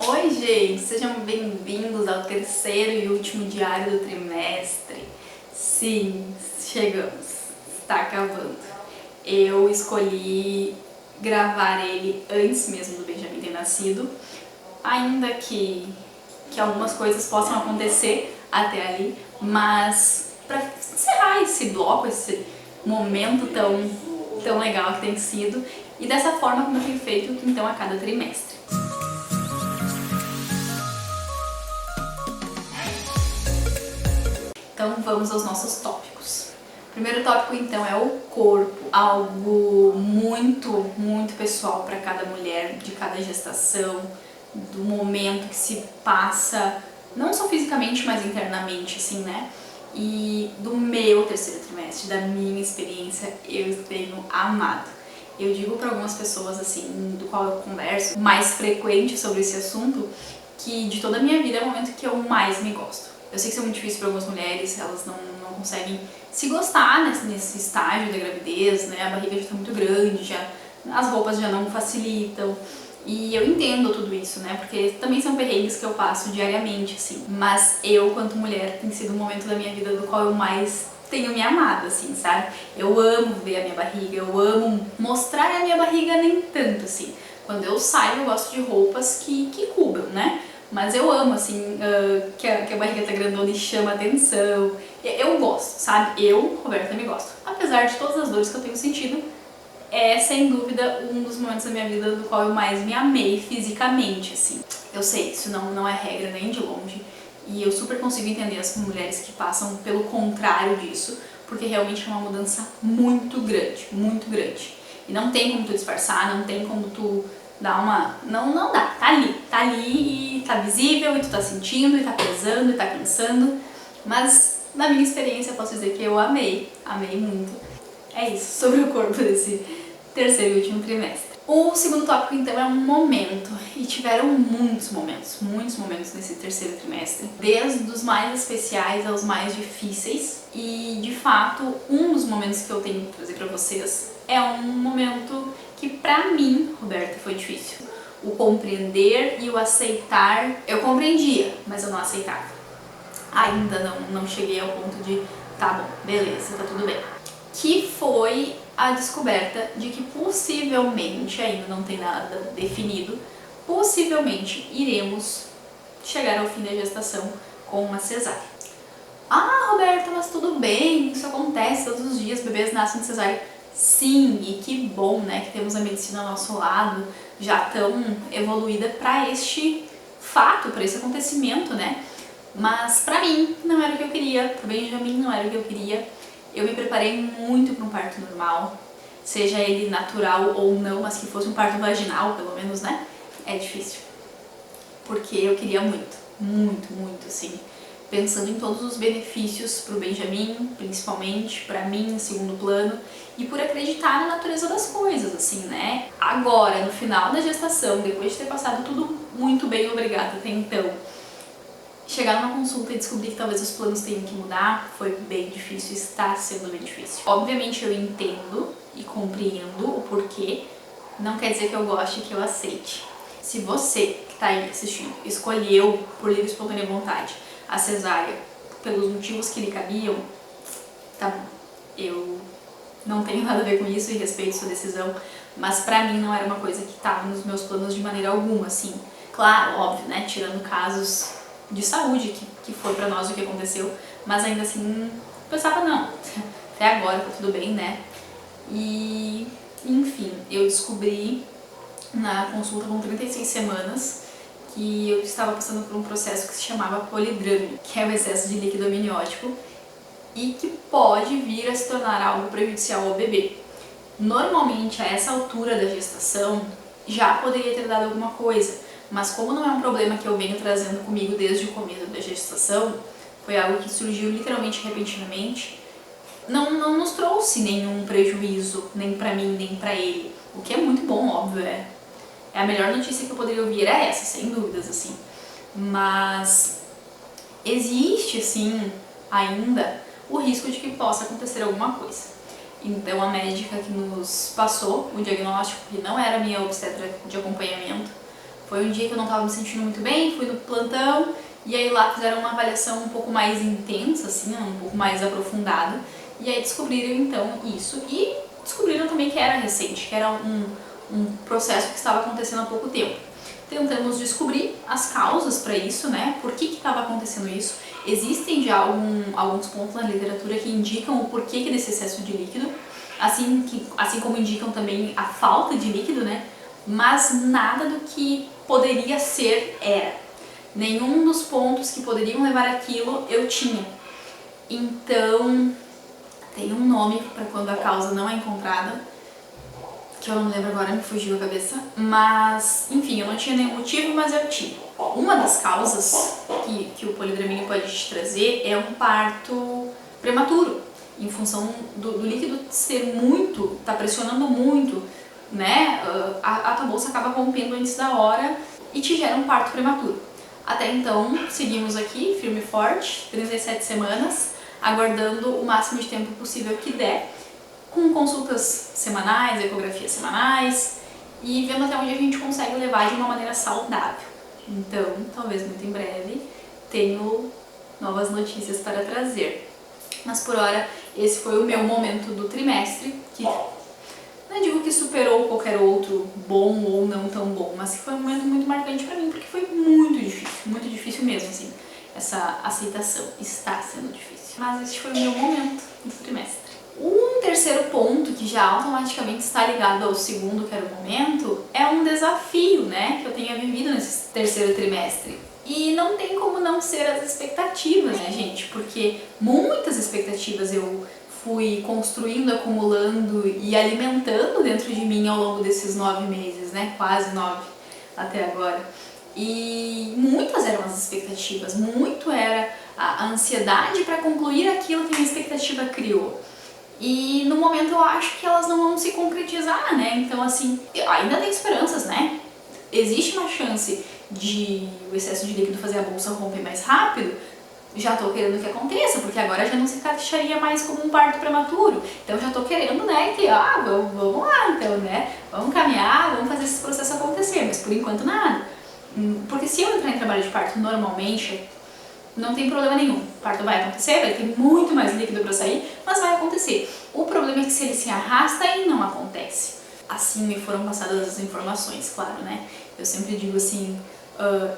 Oi, gente! Sejam bem-vindos ao terceiro e último diário do trimestre. Sim, chegamos, está acabando. Eu escolhi gravar ele antes mesmo do Benjamin ter nascido, ainda que algumas coisas possam acontecer até ali, mas para encerrar esse bloco, esse momento tão legal que tem sido, e dessa forma como eu tenho feito então a cada trimestre. Então vamos aos nossos tópicos. O primeiro tópico então é o corpo, algo muito pessoal para cada mulher, de cada gestação, do momento que se passa, não só fisicamente, mas internamente, assim, né? E do meu terceiro trimestre, da minha experiência, eu tenho amado. Eu digo para algumas pessoas, assim, do qual eu converso mais frequente sobre esse assunto, que de toda a minha vida é o momento que eu mais me gosto. Eu sei que isso é muito difícil para algumas mulheres, elas não conseguem se gostar nesse estágio da gravidez, né? A barriga já está muito grande, as roupas já não facilitam. E eu entendo tudo isso, né? Porque também são perrengues que eu passo diariamente, assim. Mas eu, quanto mulher, tem sido um momento da minha vida do qual eu mais tenho me amado, assim, sabe? Eu amo ver a minha barriga, eu amo mostrar a minha barriga nem tanto, assim. Quando eu saio, eu gosto de roupas que cubram, né? Mas eu amo, assim, que a barriga tá grandona e chama atenção. Eu gosto, sabe? Eu, Roberta, me gosto. Apesar de todas as dores que eu tenho sentido, é sem dúvida um dos momentos da minha vida do qual eu mais me amei fisicamente, assim. Eu sei, isso não é regra nem de longe. E eu super consigo entender as mulheres que passam pelo contrário disso, porque realmente é uma mudança muito grande, muito grande. E não tem como tu disfarçar, não tem como tu dar uma... Não dá, tá ali e tá visível, e tu tá sentindo, e tá pesando, e tá cansando. Mas na minha experiência eu posso dizer que eu amei muito. É isso, sobre o corpo desse terceiro e último trimestre. O segundo tópico então é um momento, e tiveram muitos momentos nesse terceiro trimestre, desde os mais especiais aos mais difíceis, e de fato um dos momentos que eu tenho que trazer pra vocês é um momento que pra mim, Roberta, foi difícil. O compreender e o aceitar, eu compreendia, mas eu não aceitava. Ainda não cheguei ao ponto de, tá bom, beleza, tá tudo bem. Que foi a descoberta de que possivelmente, ainda não tem nada definido, possivelmente iremos chegar ao fim da gestação com uma cesárea. Ah, Roberta, mas tudo bem, isso acontece todos os dias, bebês nascem de cesárea. Sim, e que bom, né, que temos a medicina ao nosso lado, já tão evoluída para este fato, para esse acontecimento, né? Mas pra mim não era o que eu queria, pro Benjamin não era o que eu queria. Eu me preparei muito para um parto normal, seja ele natural ou não, mas que fosse um parto vaginal, pelo menos, né? É difícil. Porque eu queria muito, assim, pensando em todos os benefícios pro Benjamin, principalmente, pra mim, em segundo plano, e por acreditar na natureza das coisas, assim, né? Agora, no final da gestação, depois de ter passado tudo muito bem, obrigada até então, chegar numa consulta e descobrir que talvez os planos tenham que mudar foi bem difícil, está sendo bem difícil. Obviamente eu entendo e compreendo o porquê, não quer dizer que eu goste e que eu aceite. Se você que está aí assistindo escolheu por livre e espontânea vontade a cesárea pelos motivos que lhe cabiam, tá bom, eu não tenho nada a ver com isso e respeito sua decisão, mas pra mim não era uma coisa que estava nos meus planos de maneira alguma, assim. Claro, óbvio, né, tirando casos de saúde, que foi pra nós o que aconteceu, mas ainda assim, pensava, não, até agora tá tudo bem, né? E, enfim, eu descobri na consulta com 36 semanas que eu estava passando por um processo que se chamava polidrâmico, que é o excesso de líquido amniótico e que pode vir a se tornar algo prejudicial ao bebê. Normalmente, a essa altura da gestação, já poderia ter dado alguma coisa, mas como não é um problema que eu venho trazendo comigo desde o começo da gestação, foi algo que surgiu literalmente repentinamente, não nos trouxe nenhum prejuízo, nem pra mim, nem pra ele. O que é muito bom, óbvio, é a melhor notícia que eu poderia ouvir era essa, sem dúvidas, assim. Mas existe, assim, ainda o risco de que possa acontecer alguma coisa. Então a médica que nos passou o diagnóstico, que não era minha obstetra de acompanhamento, Foi um dia que eu não estava me sentindo muito bem, fui no plantão e aí lá fizeram uma avaliação um pouco mais intensa, assim, um pouco mais aprofundada. E aí descobriram então isso e descobriram também que era recente, que era um processo que estava acontecendo há pouco tempo. Tentamos descobrir as causas para isso, né? Por que estava acontecendo isso? Existem já alguns pontos na literatura que indicam o porquê desse excesso de líquido, assim como indicam também a falta de líquido, né? Mas nada do que poderia ser era. Nenhum dos pontos que poderiam levar aquilo eu tinha. Então, tem um nome para quando a causa não é encontrada, que eu não lembro agora, me fugiu a cabeça, mas enfim, eu não tinha nenhum motivo, mas eu tinha. Uma das causas que o polidramínio pode te trazer é um parto prematuro, em função do líquido ser muito, tá pressionando muito, né? A tua bolsa acaba rompendo antes da hora e te gera um parto prematuro. Até então, seguimos aqui, firme e forte, 37 semanas, aguardando o máximo de tempo possível que der, com consultas semanais, ecografias semanais e vendo até onde a gente consegue levar de uma maneira saudável. Então, talvez muito em breve, tenho novas notícias para trazer. Mas por hora, esse foi o meu momento do trimestre, que não digo que superou qualquer outro bom ou não tão bom, mas que foi um momento muito marcante para mim, porque foi muito difícil mesmo, assim, essa aceitação está sendo difícil. Mas esse foi o meu momento do trimestre. Um terceiro ponto que já automaticamente está ligado ao segundo, que era o momento, é um desafio, né, que eu tenha vivido nesse terceiro trimestre. E não tem como não ser as expectativas, né, gente? Porque muitas expectativas eu fui construindo, acumulando e alimentando dentro de mim ao longo desses 9 meses, né? Quase 9 até agora. E muitas eram as expectativas, muito era a ansiedade para concluir aquilo que a minha expectativa criou. E no momento eu acho que elas não vão se concretizar, né? Então, assim, ainda tem esperanças, né? Existe uma chance de o excesso de líquido fazer a bolsa romper mais rápido. Já tô querendo que aconteça, porque agora já não se encaixaria mais como um parto prematuro. Então já tô querendo, né, que vamos lá, então, né? Vamos caminhar, vamos fazer esse processo acontecer, mas por enquanto nada. Porque se eu entrar em trabalho de parto normalmente, não tem problema nenhum. O parto vai acontecer, vai ter muito mais líquido para sair, mas vai acontecer. O problema é que se ele se arrasta e não acontece. Assim me foram passadas as informações, claro, né? Eu sempre digo assim,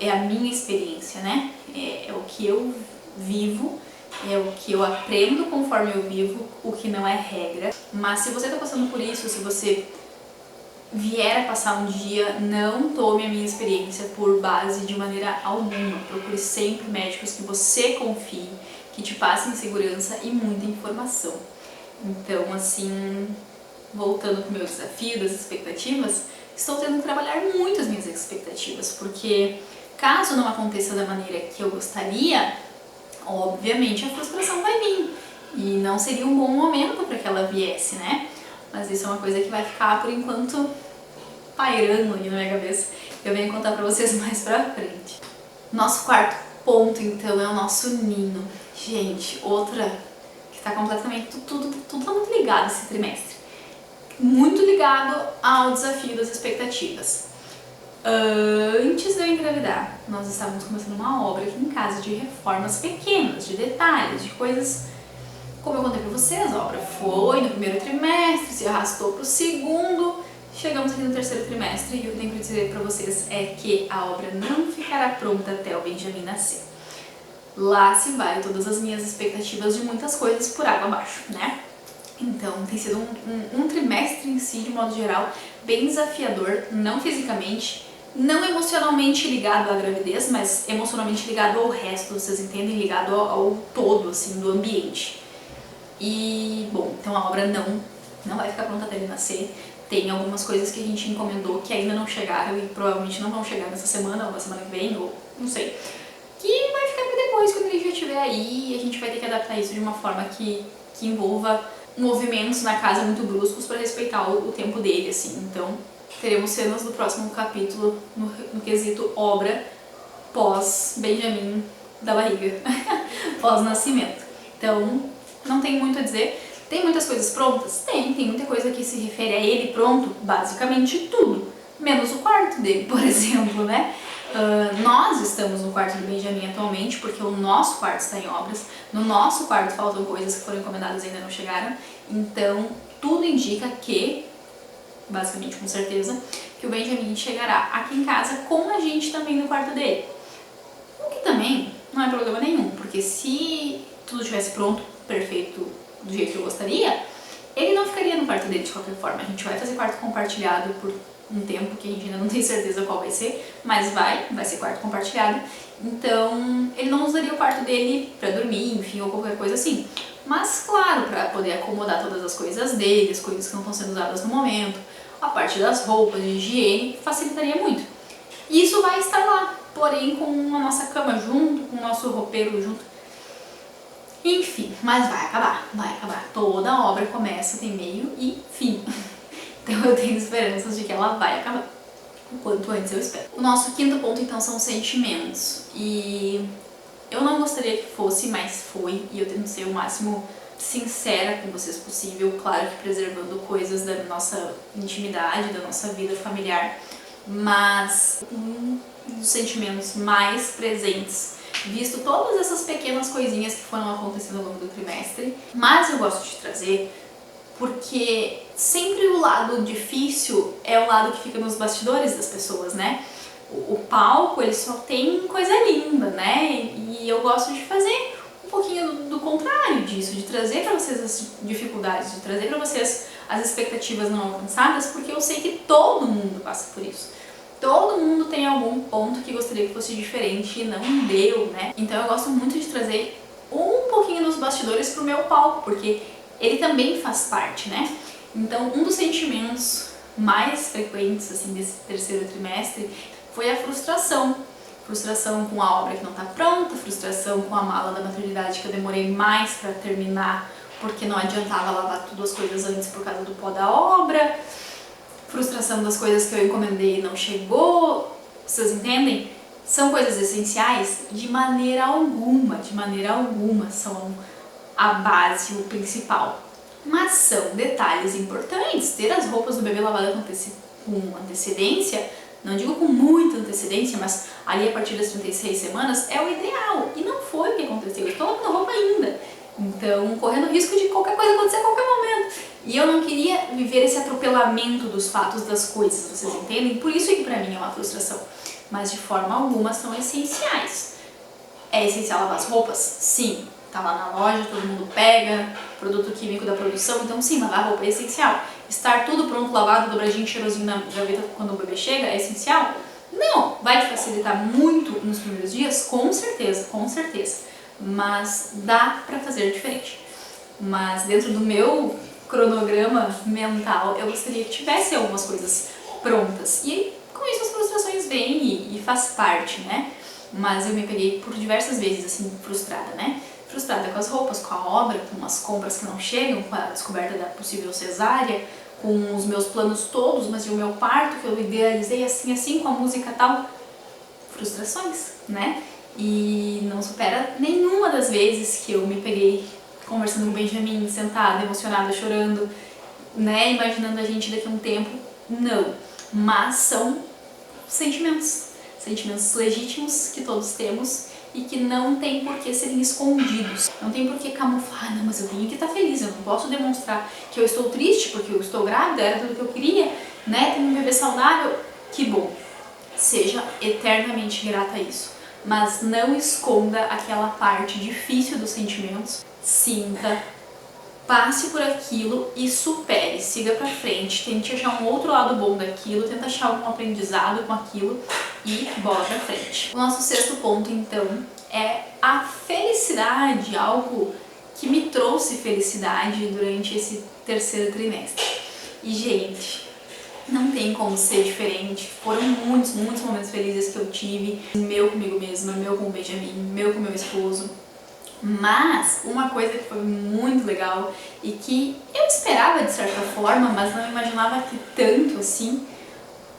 é a minha experiência, né? É o que eu vivo, é o que eu aprendo conforme eu vivo, o que não é regra. Mas se você tá passando por isso, se você vier a passar um dia, não tome a minha experiência por base de maneira alguma. Procure sempre médicos que você confie, que te passem segurança e muita informação. Então, assim, voltando para o meu desafio das expectativas, estou tendo que trabalhar muito as minhas expectativas, porque caso não aconteça da maneira que eu gostaria, obviamente a frustração vai vir e não seria um bom momento para que ela viesse, né? Mas isso é uma coisa que vai ficar, por enquanto, pairando aqui na minha cabeça. Eu venho contar pra vocês mais pra frente. Nosso quarto ponto, então, é o nosso ninho. Gente, outra que tá completamente... Tudo tá muito ligado esse trimestre. Muito ligado ao desafio das expectativas. Antes de eu engravidar, nós estávamos começando uma obra aqui em casa de reformas pequenas, de detalhes, de coisas... Como eu contei pra vocês, a obra foi no primeiro trimestre, se arrastou pro segundo, chegamos aqui no terceiro trimestre e o que eu tenho que dizer pra vocês é que a obra não ficará pronta até o Benjamin nascer. Lá se vai todas as minhas expectativas de muitas coisas por água abaixo, né? Então tem sido um trimestre em si, de modo geral, bem desafiador, não fisicamente, não emocionalmente ligado à gravidez, mas emocionalmente ligado ao resto, vocês entendem? Ligado ao todo, assim, do ambiente. E, bom, então a obra não vai ficar pronta até ele nascer. Tem algumas coisas que a gente encomendou que ainda não chegaram e provavelmente não vão chegar nessa semana ou na semana que vem, ou não sei. Que vai ficar pra depois, quando ele já estiver aí, e a gente vai ter que adaptar isso de uma forma que envolva movimentos na casa muito bruscos para respeitar o tempo dele, assim. Então, teremos cenas do próximo capítulo no quesito obra pós-Benjamin da barriga, pós-nascimento. Então, não tem muito a dizer. Tem muitas coisas prontas? Tem muita coisa que se refere a ele pronto, basicamente tudo. menos o quarto dele, por exemplo, né? Nós estamos no quarto do Benjamin atualmente porque o nosso quarto está em obras, no nosso quarto faltam coisas que foram encomendadas e ainda não chegaram, então tudo indica que, basicamente com certeza, que o Benjamin chegará aqui em casa com a gente também no quarto dele. O que também não é problema nenhum, porque se tudo estivesse pronto, perfeito, do jeito que eu gostaria, ele não ficaria no quarto dele de qualquer forma. A gente vai fazer quarto compartilhado por um tempo que a gente ainda não tem certeza qual vai ser, mas vai ser quarto compartilhado. Então, ele não usaria o quarto dele pra dormir, enfim, ou qualquer coisa assim. Mas, claro, pra poder acomodar todas as coisas dele, as coisas que não estão sendo usadas no momento, a parte das roupas, de higiene, facilitaria muito. E isso vai estar lá, porém com a nossa cama junto, com o nosso roupeiro junto. Enfim, mas vai acabar. Toda obra começa, tem meio e fim. Então eu tenho esperanças de que ela vai acabar. O quanto antes eu espero. O nosso quinto ponto então são sentimentos. E eu não gostaria que fosse, mas foi. E eu tento ser o máximo sincera com vocês possível. Claro que preservando coisas da nossa intimidade, da nossa vida familiar. Mas um dos sentimentos mais presentes, visto todas essas pequenas coisinhas que foram acontecendo ao longo do trimestre. Mas eu gosto de trazer porque sempre o lado difícil é o lado que fica nos bastidores das pessoas, né? O palco, ele só tem coisa linda, né? E eu gosto de fazer um pouquinho do contrário disso, de trazer para vocês as dificuldades, de trazer para vocês as expectativas não alcançadas, porque eu sei que todo mundo passa por isso. Todo mundo tem algum ponto que gostaria que fosse diferente e não deu, né? Então eu gosto muito de trazer um pouquinho dos bastidores pro meu palco, porque ele também faz parte, né? Então, um dos sentimentos mais frequentes, assim, desse terceiro trimestre foi a frustração. Frustração com a obra que não tá pronta, frustração com a mala da maternidade que eu demorei mais para terminar porque não adiantava lavar tudo as coisas antes por causa do pó da obra, frustração das coisas que eu encomendei e não chegou, vocês entendem? São coisas essenciais? De maneira alguma são a base, o principal. Mas são detalhes importantes. Ter as roupas do bebê lavadas com antecedência, não digo com muita antecedência, mas ali a partir das 36 semanas é o ideal. E não foi o que aconteceu. Eu estou lavando roupa ainda. Então, correndo risco de qualquer coisa acontecer a qualquer momento. E eu não queria viver esse atropelamento dos fatos, das coisas, vocês entendem? Por isso é que pra mim é uma frustração. Mas de forma alguma são essenciais. É essencial lavar as roupas? Sim. Tá lá na loja, todo mundo pega, produto químico da produção, então sim, lavar roupa é essencial. Estar tudo pronto, lavado, dobradinho, cheirosinho na gaveta quando o bebê chega é essencial? Não! Vai te facilitar muito nos primeiros dias? Com certeza, com certeza. Mas dá pra fazer diferente. Mas dentro do meu cronograma mental, eu gostaria que tivesse algumas coisas prontas. E com isso as frustrações vêm e faz parte, né? Mas eu me peguei por diversas vezes, assim, frustrada, né? Frustrada com as roupas, com a obra, com as compras que não chegam, com a descoberta da possível cesárea, com os meus planos todos, mas e o meu parto, que eu idealizei assim, com a música tal. Frustrações, né? E não supera nenhuma das vezes que eu me peguei conversando com o Benjamin, sentada, emocionada, chorando, né? Imaginando a gente daqui a um tempo. Não. Mas são sentimentos legítimos que todos temos e que não tem por que serem escondidos. Não tem por que camuflar, não, mas eu tenho que estar feliz, eu não posso demonstrar que eu estou triste porque eu estou grávida, era tudo que eu queria, né? Ter um bebê saudável, que bom. Seja eternamente grata a isso. Mas não esconda aquela parte difícil dos sentimentos. Sinta, passe por aquilo e supere, siga pra frente, tente achar um outro lado bom daquilo, tenta achar algum aprendizado com aquilo e bola pra frente. O nosso sexto ponto, então, é a felicidade, algo que me trouxe felicidade durante esse terceiro trimestre. E, gente, não tem como ser diferente. Foram muitos momentos felizes que eu tive, meu comigo mesma, meu com o Benjamin, meu com meu esposo. Mas uma coisa que foi muito legal e que eu esperava de certa forma, mas não imaginava que tanto assim,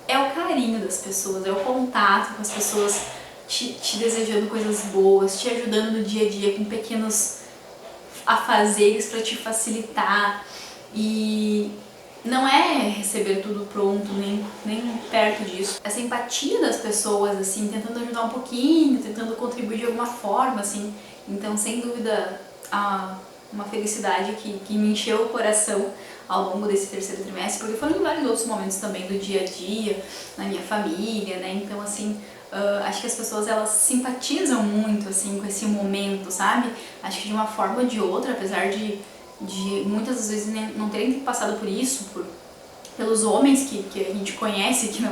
é o carinho das pessoas, é o contato com as pessoas te desejando coisas boas, te ajudando no dia a dia com pequenos afazeres para te facilitar. E não é receber tudo pronto, nem perto disso. Essa empatia das pessoas, assim, tentando ajudar um pouquinho, tentando contribuir de alguma forma, assim. Então, sem dúvida, uma felicidade que me encheu o coração ao longo desse terceiro trimestre, porque foram vários outros momentos também do dia a dia, na minha família, né? Então, assim, acho que as pessoas, elas simpatizam muito, assim, com esse momento, sabe? Acho que de uma forma ou de outra, apesar de muitas das vezes não terem passado por isso, pelos homens que a gente conhece, que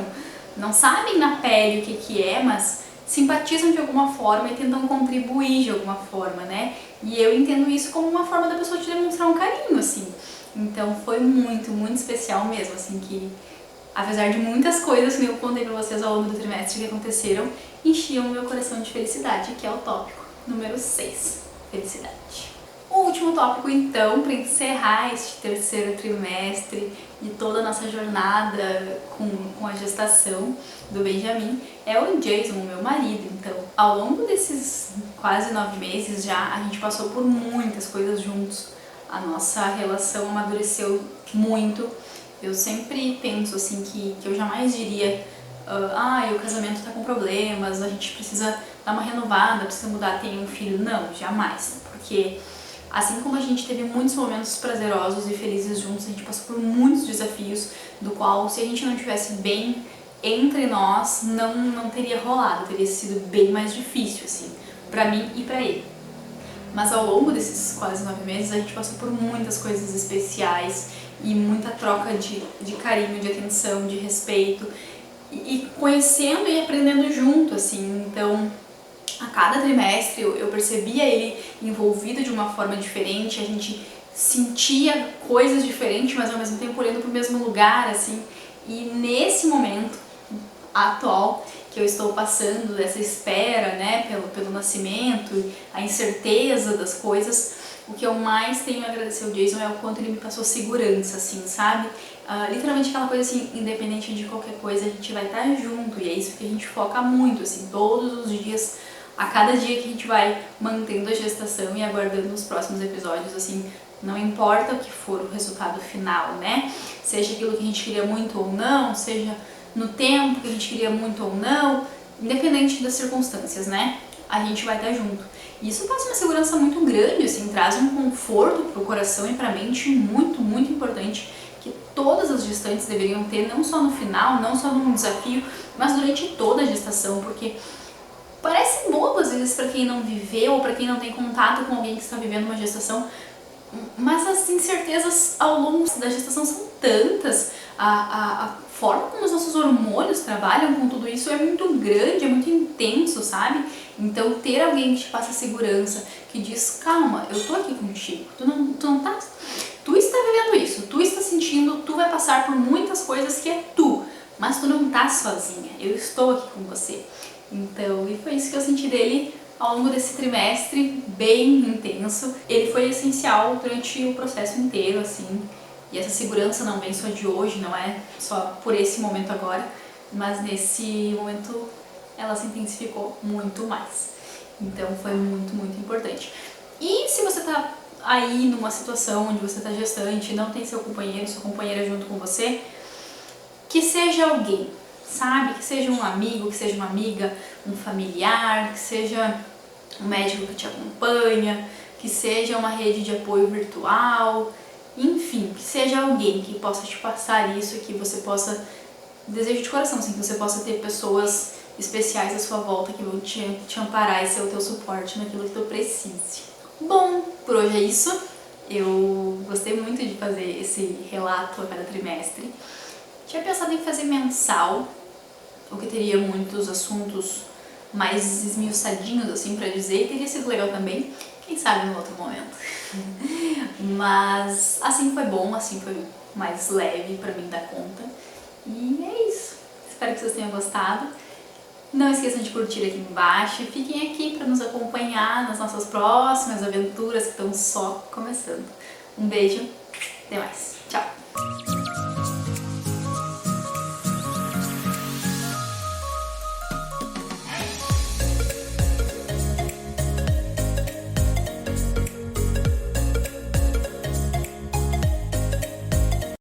não sabem na pele o que é, mas simpatizam de alguma forma e tentam contribuir de alguma forma, né? E eu entendo isso como uma forma da pessoa te demonstrar um carinho, assim. Então foi muito, muito especial mesmo, assim, que apesar de muitas coisas que eu contei pra vocês ao longo do trimestre que aconteceram, enchiam o meu coração de felicidade, que é o tópico número 6, felicidade. O último tópico, então, para encerrar este terceiro trimestre e toda a nossa jornada com a gestação do Benjamin, é o Jason, o meu marido. Então, ao longo desses quase 9 meses já, a gente passou por muitas coisas juntos. A nossa relação amadureceu muito. Eu sempre penso assim que eu jamais diria o casamento tá com problemas, a gente precisa dar uma renovada, precisa mudar, ter um filho. Não, jamais. Porque assim como a gente teve muitos momentos prazerosos e felizes juntos, a gente passou por muitos desafios, do qual, se a gente não estivesse bem entre nós, não teria rolado, teria sido bem mais difícil, assim, pra mim e pra ele. Mas ao longo desses quase 9 meses, a gente passou por muitas coisas especiais e muita troca de carinho, de atenção, de respeito, e conhecendo e aprendendo junto, assim. Então, a cada trimestre eu percebia ele envolvido de uma forma diferente, a gente sentia coisas diferentes, mas ao mesmo tempo olhando para o mesmo lugar, assim. E nesse momento atual que eu estou passando, dessa espera, né, pelo nascimento, a incerteza das coisas, o que eu mais tenho a agradecer ao Jason é o quanto ele me passou segurança, assim, sabe? Literalmente aquela coisa assim, independente de qualquer coisa, a gente vai estar junto, e é isso que a gente foca muito, assim, todos os dias, a cada dia que a gente vai mantendo a gestação e aguardando os próximos episódios, assim, não importa o que for o resultado final, né? Seja aquilo que a gente queria muito ou não, seja no tempo que a gente queria muito ou não, independente das circunstâncias, né? A gente vai estar junto. E isso passa uma segurança muito grande, assim, traz um conforto pro coração e pra mente muito, muito importante, que todas as gestantes deveriam ter, não só no final, não só num desafio, mas durante toda a gestação, porque parece bobo às vezes para quem não viveu ou para quem não tem contato com alguém que está vivendo uma gestação, mas as incertezas ao longo da gestação são tantas, a forma como os nossos hormônios trabalham com tudo isso é muito grande, é muito intenso, sabe? Então ter alguém que te passa segurança, que diz, calma, eu tô aqui contigo, tu não tá, tu está vivendo isso, tu está sentindo, tu vai passar por muitas coisas que é tu, mas tu não tá sozinha, eu estou aqui com você. Então, e foi isso que eu senti dele ao longo desse trimestre bem intenso. Ele foi essencial durante o processo inteiro, assim, e essa segurança não vem só de hoje, não é só por esse momento agora, mas nesse momento ela se intensificou muito mais. Então foi muito, muito importante. E se você tá aí numa situação onde você tá gestante e não tem seu companheiro, sua companheira junto com você, que seja alguém, sabe? Que seja um amigo, que seja uma amiga, um familiar, que seja um médico que te acompanha, que seja uma rede de apoio virtual, enfim, que seja alguém que possa te passar isso, que você possa, desejo de coração, assim, que você possa ter pessoas especiais à sua volta que vão te amparar e ser o teu suporte naquilo que tu precise. Bom, por hoje é isso. Eu gostei muito de fazer esse relato a cada trimestre. Tinha pensado em fazer mensal, o que teria muitos assuntos mais esmiuçadinhos, assim, pra dizer, e teria sido legal também, quem sabe no outro momento. Mas assim foi bom, assim foi mais leve pra mim dar conta. E é isso. Espero que vocês tenham gostado. Não esqueçam de curtir aqui embaixo e fiquem aqui para nos acompanhar nas nossas próximas aventuras que estão só começando. Um beijo, até mais. Tchau!